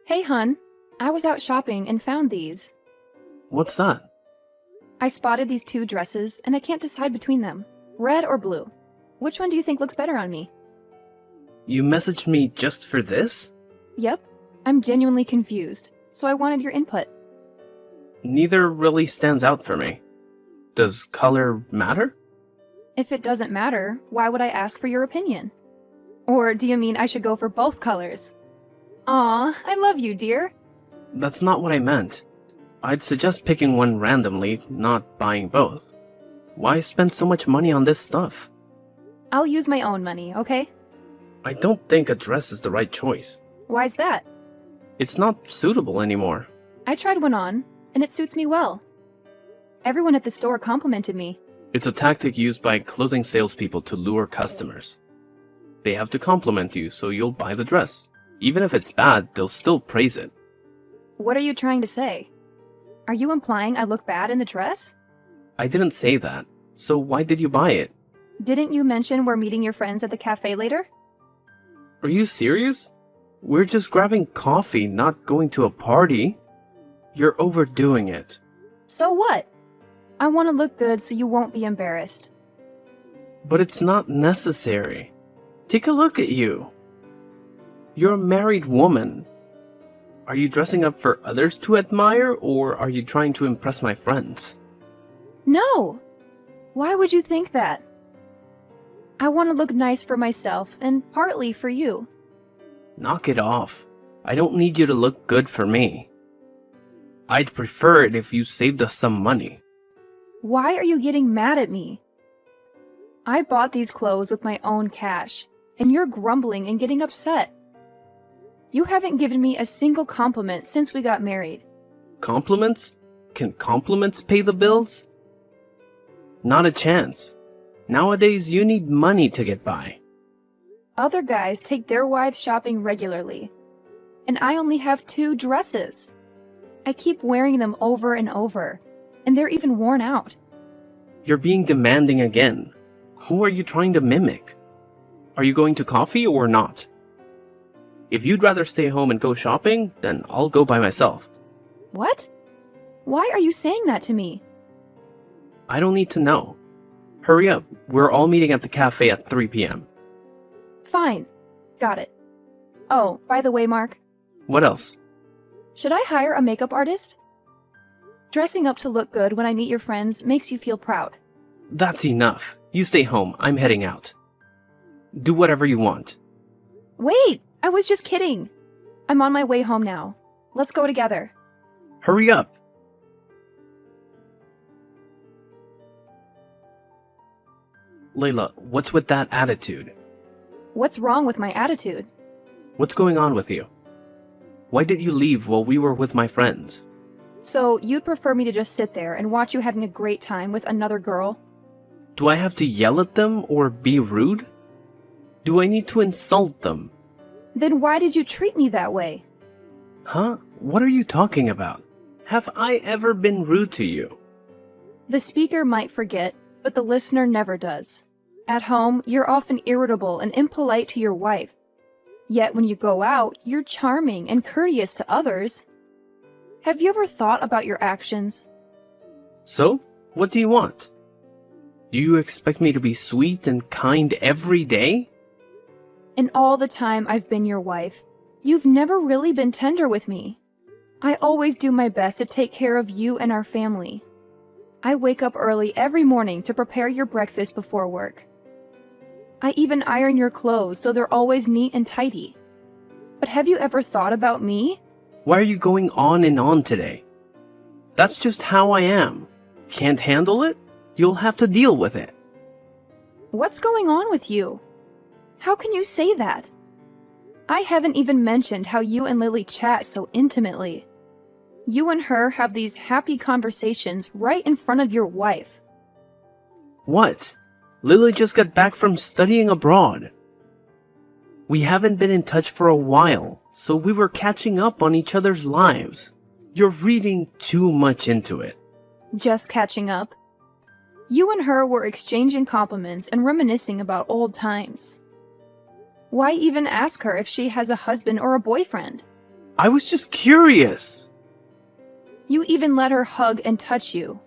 Hey, hun. I was out shopping and found these. What's that? I spotted these two dresses and I can't decide between them. Red or blue. Which one do you think looks better on me? You messaged me just for this? Yep. I'm genuinely confused, so I wanted your input. Neither really stands out for me. Does color matter? If it doesn't matter, why would I ask for your opinion? Or do you mean I should go for both colors? Aw, I love you, dear. That's not what I meant. I'd suggest picking one randomly, not buying both. Why spend so much money on this stuff? I'll use my own money, okay? I don't think a dress is the right choice. Why's that? It's not suitable anymore. I tried one on, and it suits me well. Everyone at the store complimented me. It's a tactic used by clothing salespeople to lure customers. They have to compliment you, so you'll buy the dress. Even if it's bad, they'll still praise it. What are you trying to say? Are you implying I look bad in the dress? I didn't say that. So why did you buy it? Didn't you mention we're meeting your friends at the cafe later? Are you serious? We're just grabbing coffee, not going to a party. You're overdoing it. So what? I want to look good so you won't be embarrassed. But it's not necessary. Take a look at you. You're a married woman. Are you dressing up for others to admire, or are you trying to impress my friends? No! Why would you think that? I want to look nice for myself, and partly for you. Knock it off. I don't need you to look good for me. I'd prefer it if you saved us some money. Why are you getting mad at me? I bought these clothes with my own cash, and you're grumbling and getting upset. You haven't given me a single compliment since we got married. Compliments? Can compliments pay the bills? Not a chance. Nowadays, you need money to get by. Other guys take their wives shopping regularly, and I only have 2 dresses. I keep wearing them over and over, and they're even worn out. You're being demanding again. Who are you trying to mimic? Are you going to coffee or not? If you'd rather stay home and go shopping, then I'll go by myself. What? Why are you saying that to me? I don't need to know. Hurry up. We're all meeting at the cafe at 3 p.m. Fine. Got it. Oh, by the way, Mark. What else? Should I hire a makeup artist? Dressing up to look good when I meet your friends makes you feel proud. That's enough. You stay home. I'm heading out. Do whatever you want. Wait! I was just kidding. I'm on my way home now. Let's go together. Hurry up. Layla, what's with that attitude? What's wrong with my attitude? What's going on with you? Why did you leave while we were with my friends? So you'd prefer me to just sit there and watch you having a great time with another girl? Do I have to yell at them or be rude? Do I need to insult them? Then why did you treat me that way? Huh? What are you talking about? Have I ever been rude to you? The speaker might forget, but the listener never does. At home, you're often irritable and impolite to your wife. Yet when you go out, you're charming and courteous to others. Have you ever thought about your actions? So, what do you want? Do you expect me to be sweet and kind every day? In all the time I've been your wife, you've never really been tender with me. I always do my best to take care of you and our family. I wake up early every morning to prepare your breakfast before work. I even iron your clothes so they're always neat and tidy. But have you ever thought about me? Why are you going on and on today? That's just how I am. Can't handle it? You'll have to deal with it. What's going on with you? How can you say that? I haven't even mentioned how you and Lily chat so intimately. You and her have these happy conversations right in front of your wife. What? Lily just got back from studying abroad. We haven't been in touch for a while, so we were catching up on each other's lives. You're reading too much into it. Just catching up. You and her were exchanging compliments and reminiscing about old times. Why even ask her if she has a husband or a boyfriend? I was just curious. You even let her hug and touch you.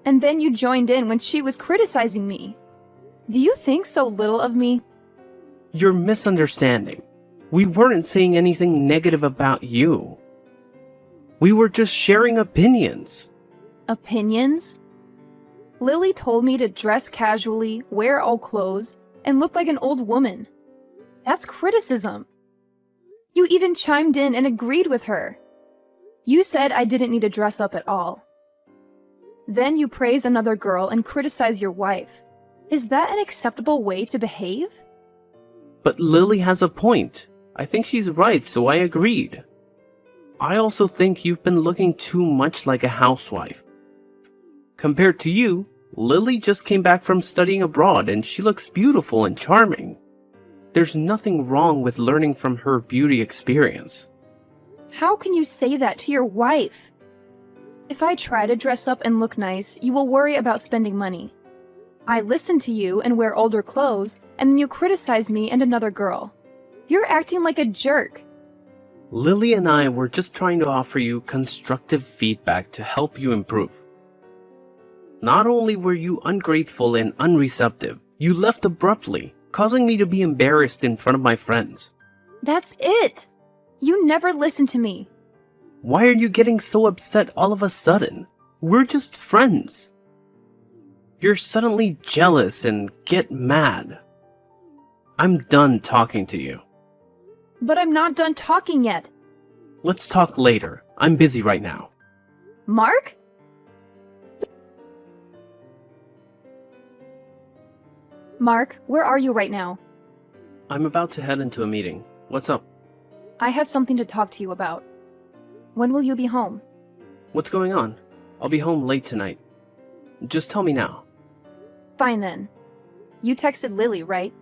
And then you joined in when she was criticizing me. Do you think so little of me? You're misunderstanding. We weren't saying anything negative about you. We were just sharing opinions. Opinions? Lily told me to dress casually, wear old clothes, and look like an old woman. That's criticism. You even chimed in and agreed with her. You said I didn't need to dress up at all. Then you praise another girl and criticize your wife. Is that an acceptable way to behave? But Lily has a point. I think she's right, so I agreed. I also think you've been looking too much like a housewife. Compared to you, Lily just came back from studying abroad and she looks beautiful and charming. There's nothing wrong with learning from her beauty experience. How can you say that to your wife? If I try to dress up and look nice, you will worry about spending money. I listen to you and wear older clothes, and then you criticize me and another girl. You're acting like a jerk. Lily and I were just trying to offer you constructive feedback to help you improve. Not only were you ungrateful and unreceptive, you left abruptly, causing me to be embarrassed in front of my friends. That's it! You never listen to me. Why are you getting so upset all of a sudden? We're just friends. You're suddenly jealous and get mad. I'm done talking to you. But I'm not done talking yet. Let's talk later. I'm busy right now. Mark? Mark, where are you right now? I'm about to head into a meeting. What's up? I have something to talk to you about. When will you be home? What's going on? I'll be home late tonight. Just tell me now. Fine then. You texted Lily, right?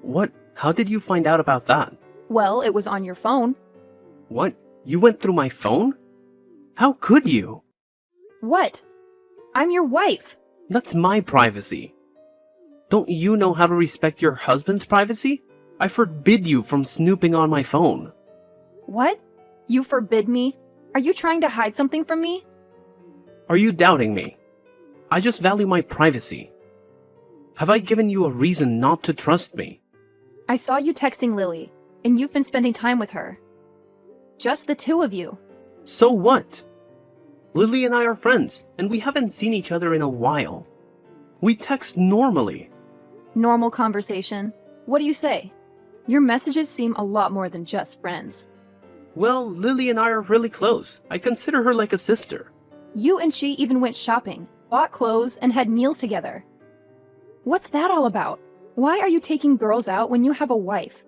What? How did you find out about that? Well, it was on your phone. What? You went through my phone? How could you? What? I'm your wife. That's my privacy. Don't you know how to respect your husband's privacy? I forbid you from snooping on my phone. What? You forbid me? Are you trying to hide something from me? Are you doubting me? I just value my privacy. Have I given you a reason not to trust me? I saw you texting Lily, and you've been spending time with her. Just the two of you. So what? Lily and I are friends, and we haven't seen each other in a while. We text normally. Normal conversation. What do you say? Your messages seem a lot more than just friends. Well, Lily and I are really close. I consider her like a sister. You and she even went shopping, bought clothes, and had meals together. What's that all about? Why are you taking girls out when you have a wife?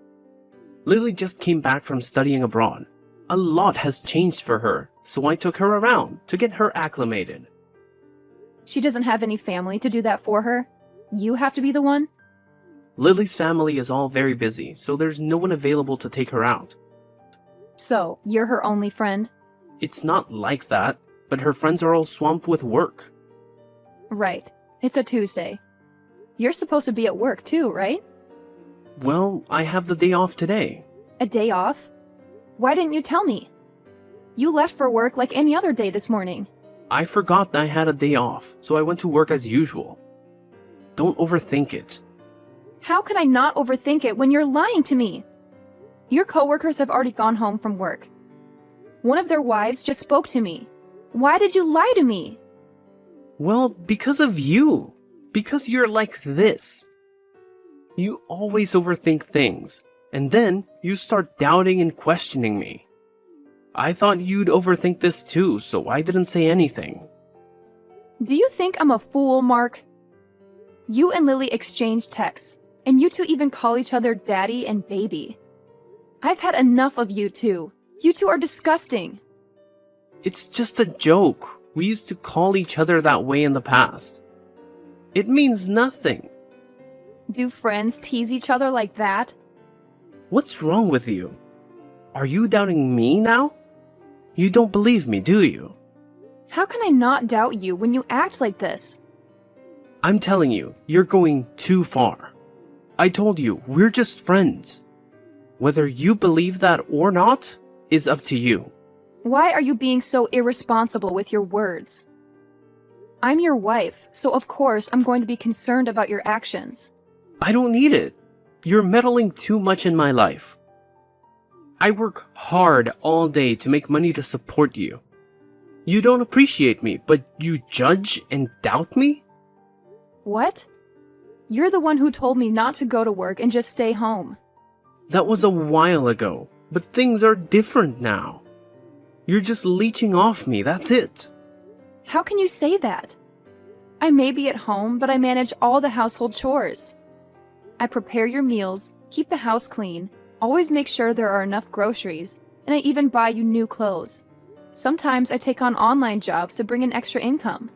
Lily just came back from studying abroad. A lot has changed for her, so I took her around to get her acclimated. She doesn't have any family to do that for her. You have to be the one? Lily's family is all very busy, so there's no one available to take her out. So, you're her only friend? It's not like that, but her friends are all swamped with work. Right. It's a Tuesday. You're supposed to be at work too, right? Well, I have the day off today. A day off? Why didn't you tell me? You left for work like any other day this morning. I forgot that I had a day off, so I went to work as usual. Don't overthink it. How can I not overthink it when you're lying to me? Your coworkers have already gone home from work. One of their wives just spoke to me. Why did you lie to me? Well, because of you. Because you're like this. You always overthink things, and then you start doubting and questioning me. I thought you'd overthink this too, so I didn't say anything. Do you think I'm a fool, Mark? You and Lily exchanged texts, and you two even call each other daddy and baby. I've had enough of you two. You two are disgusting. It's just a joke. We used to call each other that way in the past. It means nothing. Do friends tease each other like that? What's wrong with you? Are you doubting me now? You don't believe me, do you? How can I not doubt you when you act like this? I'm telling you, you're going too far. I told you, we're just friends. Whether you believe that or not, is up to you. Why are you being so irresponsible with your words? I'm your wife, so of course I'm going to be concerned about your actions. I don't need it. You're meddling too much in my life. I work hard all day to make money to support you. You don't appreciate me, but you judge and doubt me? What? You're the one who told me not to go to work and just stay home. That was a while ago, but things are different now. You're just leeching off me, that's it. How can you say that? I may be at home, but I manage all the household chores. I prepare your meals, keep the house clean, always make sure there are enough groceries, and I even buy you new clothes. Sometimes I take on online jobs to bring in extra income.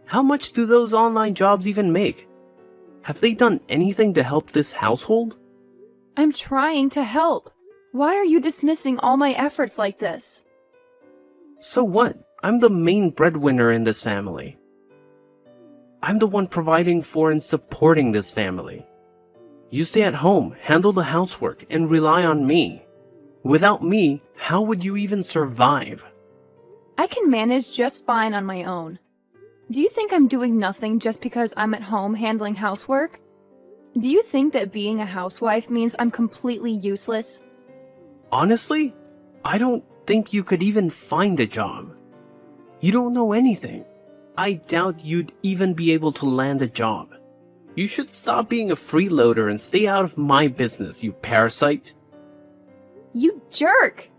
How much do those online jobs even make? Have they done anything to help this household? I'm trying to help. Why are you dismissing all my efforts like this? So what? I'm the main breadwinner in this family. I'm the one providing for and supporting this family. You stay at home, handle the housework, and rely on me. Without me, how would you even survive? I can manage just fine on my own. Do you think I'm doing nothing just because I'm at home handling housework? Do you think that being a housewife means I'm completely useless? Honestly, I don't think you could even find a job. You don't know anything. I doubt you'd even be able to land a job. You should stop being a freeloader and stay out of my business, you parasite. You jerk!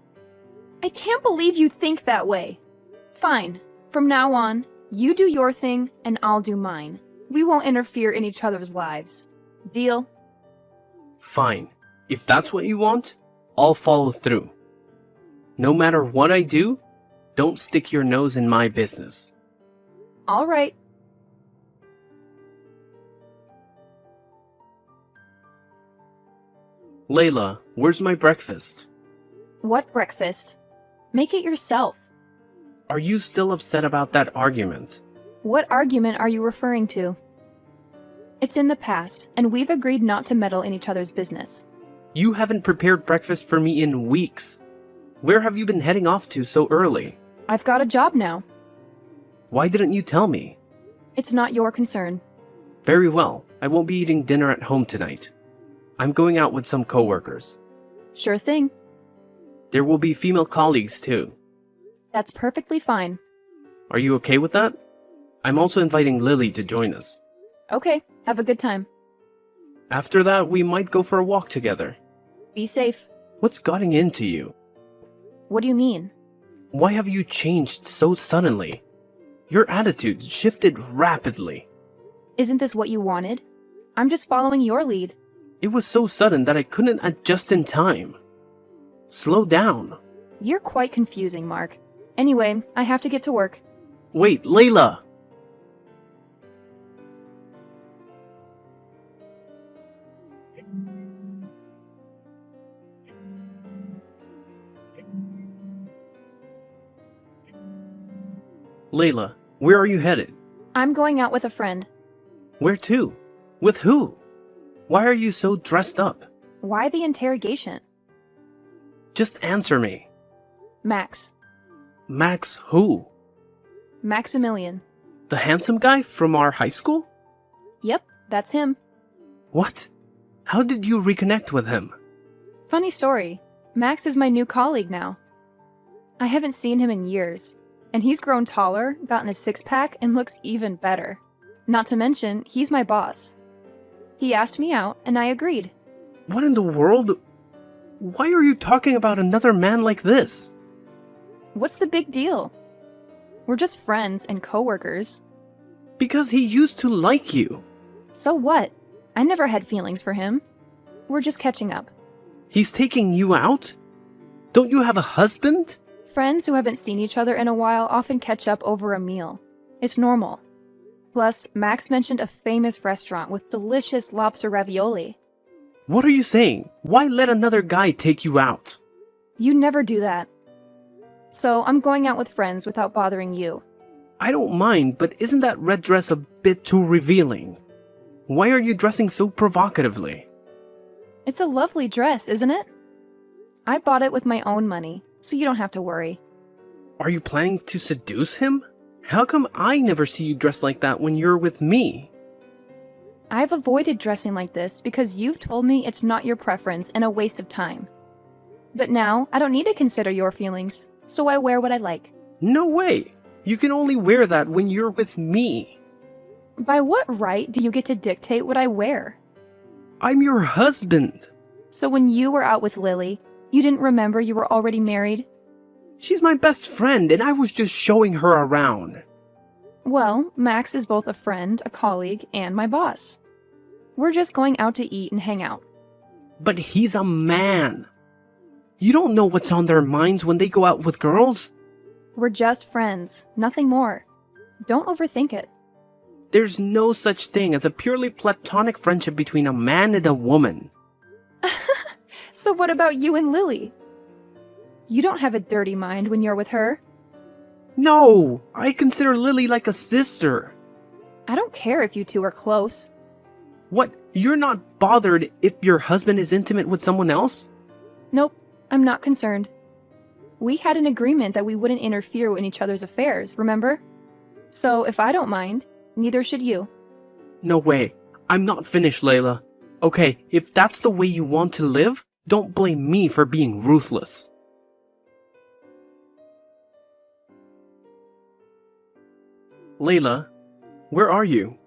I can't believe you think that way. Fine. From now on, you do your thing and I'll do mine. We won't interfere in each other's lives. Deal? Fine. If that's what you want, I'll follow through. No matter what I do, don't stick your nose in my business. All right. Layla, where's my breakfast? What breakfast? Make it yourself. Are you still upset about that argument? What argument are you referring to? It's in the past, and we've agreed not to meddle in each other's business. You haven't prepared breakfast for me in weeks. Where have you been heading off to so early? I've got a job now. Why didn't you tell me? It's not your concern. Very well, I won't be eating dinner at home tonight. I'm going out with some coworkers. Sure thing. There will be female colleagues too. That's perfectly fine. Are you okay with that? I'm also inviting Lily to join us. Okay, have a good time. After that, we might go for a walk together. Be safe. What's gotten into you? What do you mean? Why have you changed so suddenly? Your attitude shifted rapidly. Isn't this what you wanted? I'm just following your lead. It was so sudden that I couldn't adjust in time. Slow down. You're quite confusing, Mark. Anyway, I have to get to work. Wait, Layla! Layla, where are you headed? I'm going out with a friend. Where to? With who? Why are you so dressed up? Why the interrogation? Just answer me. Max. Max who? Maximilian. The handsome guy from our high school? Yep, that's him. What? How did you reconnect with him? Funny story. Max is my new colleague now. I haven't seen him in years, and he's grown taller, gotten a six-pack, and looks even better. Not to mention, he's my boss. He asked me out, and I agreed. What in the world? Why are you talking about another man like this? What's the big deal? We're just friends and coworkers. Because he used to like you. So what? I never had feelings for him. We're just catching up. He's taking you out? Don't you have a husband? Friends who haven't seen each other in a while often catch up over a meal. It's normal. Plus, Max mentioned a famous restaurant with delicious lobster ravioli. What are you saying? Why let another guy take you out? You never do that. So I'm going out with friends without bothering you. I don't mind, but isn't that red dress a bit too revealing? Why are you dressing so provocatively? It's a lovely dress, isn't it? I bought it with my own money, so you don't have to worry. Are you planning to seduce him? How come I never see you dressed like that when you're with me? I've avoided dressing like this because you've told me it's not your preference and a waste of time. But now, I don't need to consider your feelings, so I wear what I like. No way! You can only wear that when you're with me. By what right do you get to dictate what I wear? I'm your husband. So when you were out with Lily, you didn't remember you were already married? She's my best friend and I was just showing her around. Well, Max is both a friend, a colleague, and my boss. We're just going out to eat and hang out. But he's a man. You don't know what's on their minds when they go out with girls. We're just friends, nothing more. Don't overthink it. There's no such thing as a purely platonic friendship between a man and a woman. So what about you and Lily? You don't have a dirty mind when you're with her. No, I consider Lily like a sister. I don't care if you two are close. What, you're not bothered if your husband is intimate with someone else? Nope, I'm not concerned. We had an agreement that we wouldn't interfere in each other's affairs, remember? So if I don't mind, neither should you. No way. I'm not finished, Layla. Okay, if that's the way you want to live, don't blame me for being ruthless. Layla, where are you?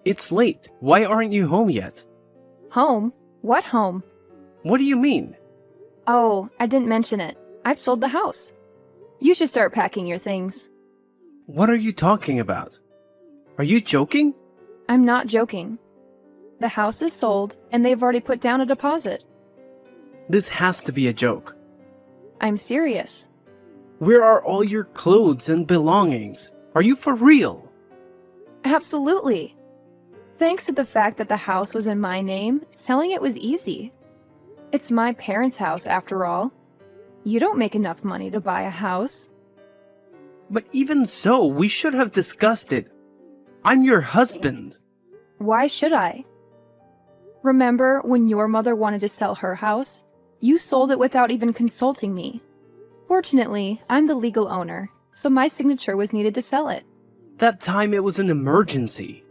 It's late. Why aren't you home yet? Home? What home? What do you mean? Oh, I didn't mention it. I've sold the house. You should start packing your things. What are you talking about? Are you joking? I'm not joking. The house is sold, and they've already put down a deposit. This has to be a joke. I'm serious. Where are all your clothes and belongings? Are you for real? Absolutely. Thanks to the fact that the house was in my name, selling it was easy. It's my parents' house, after all. You don't make enough money to buy a house. But even so, we should have discussed it. I'm your husband. Why should I? Remember when your mother wanted to sell her house? You sold it without even consulting me. Fortunately, I'm the legal owner, so my signature was needed to sell it. That time it was an emergency.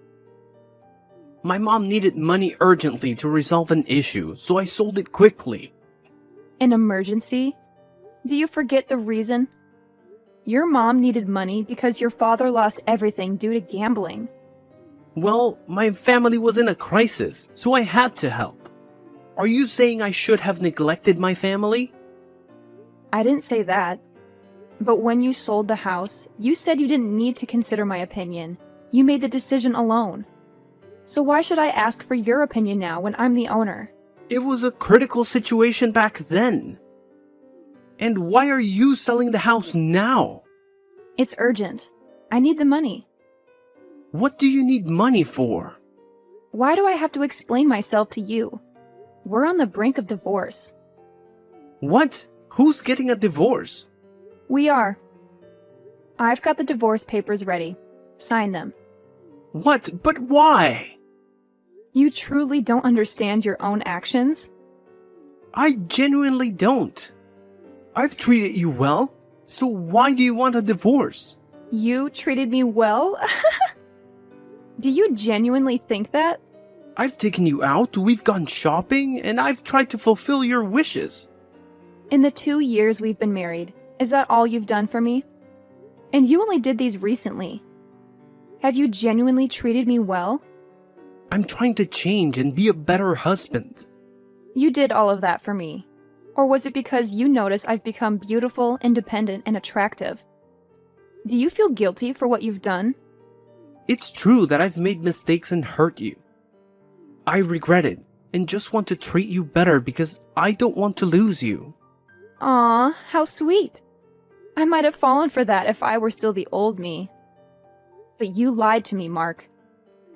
My mom needed money urgently to resolve an issue, so I sold it quickly. An emergency? Do you forget the reason? Your mom needed money because your father lost everything due to gambling. Well, my family was in a crisis, so I had to help. Are you saying I should have neglected my family? I didn't say that. But when you sold the house, you said you didn't need to consider my opinion. You made the decision alone. So why should I ask for your opinion now when I'm the owner? It was a critical situation back then. And why are you selling the house now? It's urgent. I need the money. What do you need money for? Why do I have to explain myself to you? We're on the brink of divorce. What? Who's getting a divorce? We are. I've got the divorce papers ready. Sign them. What? But why? You truly don't understand your own actions? I genuinely don't. I've treated you well, so why do you want a divorce? You treated me well? Do you genuinely think that? I've taken you out, we've gone shopping, and I've tried to fulfill your wishes. In the 2 years we've been married, is that all you've done for me? And you only did these recently. Have you genuinely treated me well? I'm trying to change and be a better husband. You did all of that for me. Or was it because you notice I've become beautiful, independent, and attractive? Do you feel guilty for what you've done? It's true that I've made mistakes and hurt you. I regret it and just want to treat you better because I don't want to lose you. Aw, how sweet. I might have fallen for that if I were still the old me. But you lied to me, Mark.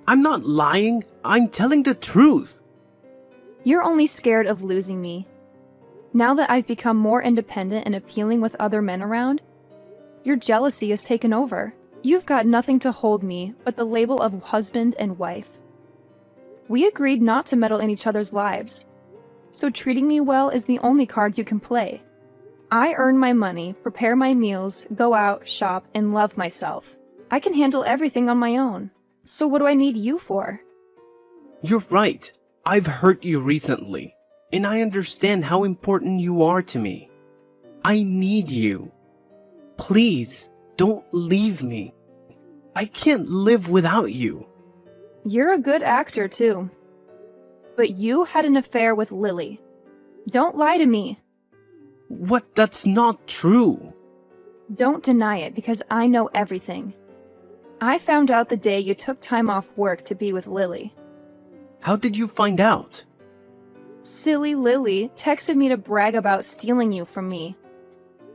I'm not lying, I'm telling the truth. You're only scared of losing me. Now that I've become more independent and appealing with other men around, your jealousy has taken over. You've got nothing to hold me but the label of husband and wife. We agreed not to meddle in each other's lives. so treating me well is the only card you can play. I earn my money, prepare my meals, go out, shop, and love myself. I can handle everything on my own. So what do I need you for? You're right. I've hurt you recently, and I understand how important you are to me. I need you. Please, don't leave me. I can't live without you. You're a good actor, too. But you had an affair with Lily. Don't lie to me. What? That's not true. Don't deny it because I know everything. I found out the day you took time off work to be with Lily. How did you find out? Silly Lily texted me to brag about stealing you from me.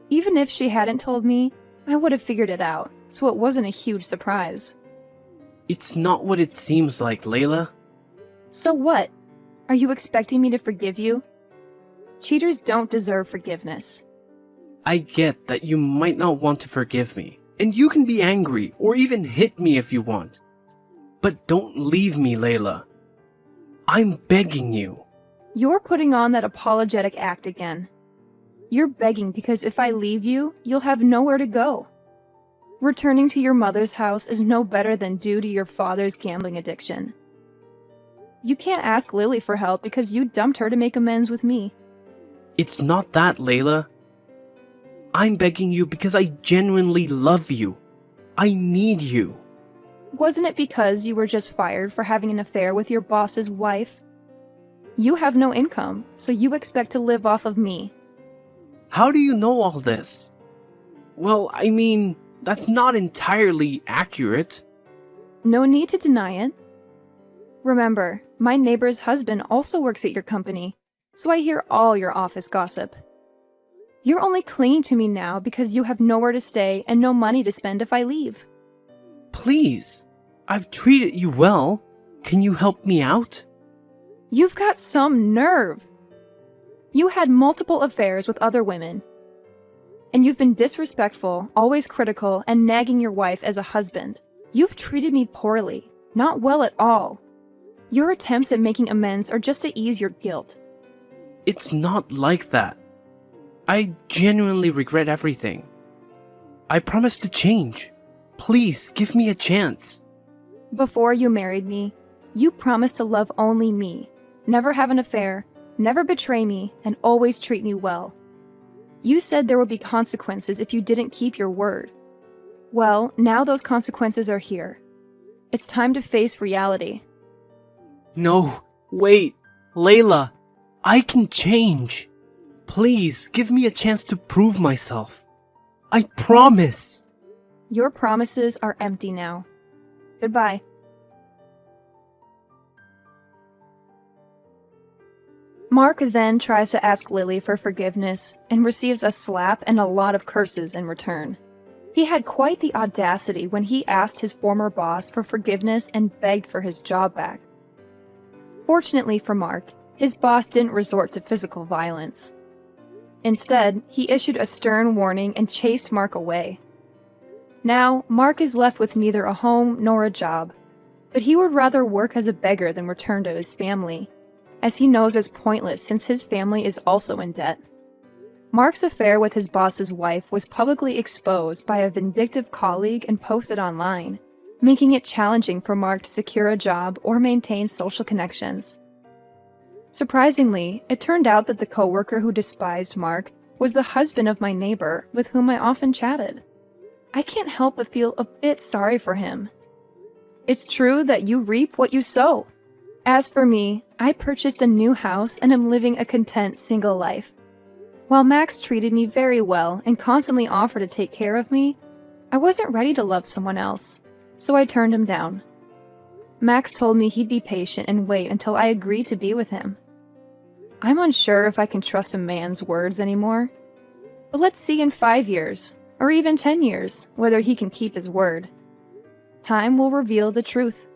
Even if she hadn't told me, I would have figured it out, so it wasn't a huge surprise. It's not what it seems like, Layla. So what? Are you expecting me to forgive you? Cheaters don't deserve forgiveness. I get that you might not want to forgive me, and you can be angry or even hit me if you want. But don't leave me, Layla. I'm begging you. You're putting on that apologetic act again. You're begging because if I leave you, you'll have nowhere to go. Returning to your mother's house is no better than due to your father's gambling addiction. You can't ask Lily for help because you dumped her to make amends with me. It's not that, Layla. I'm begging you because I genuinely love you. I need you. Wasn't it because you were just fired for having an affair with your boss's wife? You have no income, so you expect to live off of me. How do you know all this? Well, I mean, that's not entirely accurate. No need to deny it. Remember, my neighbor's husband also works at your company, so I hear all your office gossip. You're only clinging to me now because you have nowhere to stay and no money to spend if I leave. Please, I've treated you well. Can you help me out? You've got some nerve. You had multiple affairs with other women, and you've been disrespectful, always critical, and nagging your wife as a husband. You've treated me poorly, not well at all. Your attempts at making amends are just to ease your guilt. It's not like that. I genuinely regret everything. I promise to change. Please, give me a chance. Before you married me, you promised to love only me, never have an affair, never betray me, and always treat me well. You said there would be consequences if you didn't keep your word. Well, now those consequences are here. It's time to face reality. No, wait, Layla, I can change. Please, give me a chance to prove myself. I promise. Your promises are empty now. Goodbye. Mark then tries to ask Lily for forgiveness and receives a slap and a lot of curses in return. He had quite the audacity when he asked his former boss for forgiveness and begged for his job back. Fortunately for Mark, his boss didn't resort to physical violence. Instead, he issued a stern warning and chased Mark away. Now, Mark is left with neither a home nor a job, but he would rather work as a beggar than return to his family, as he knows it's pointless since his family is also in debt. Mark's affair with his boss's wife was publicly exposed by a vindictive colleague and posted online, making it challenging for Mark to secure a job or maintain social connections. Surprisingly, it turned out that the coworker who despised Mark was the husband of my neighbor with whom I often chatted. I can't help but feel a bit sorry for him. It's true that you reap what you sow. As for me, I purchased a new house and am living a content single life. While Max treated me very well and constantly offered to take care of me, I wasn't ready to love someone else, so I turned him down. Max told me he'd be patient and wait until I agreed to be with him. I'm unsure if I can trust a man's words anymore, but let's see in 5 years, or even 10 years, whether he can keep his word. Time will reveal the truth.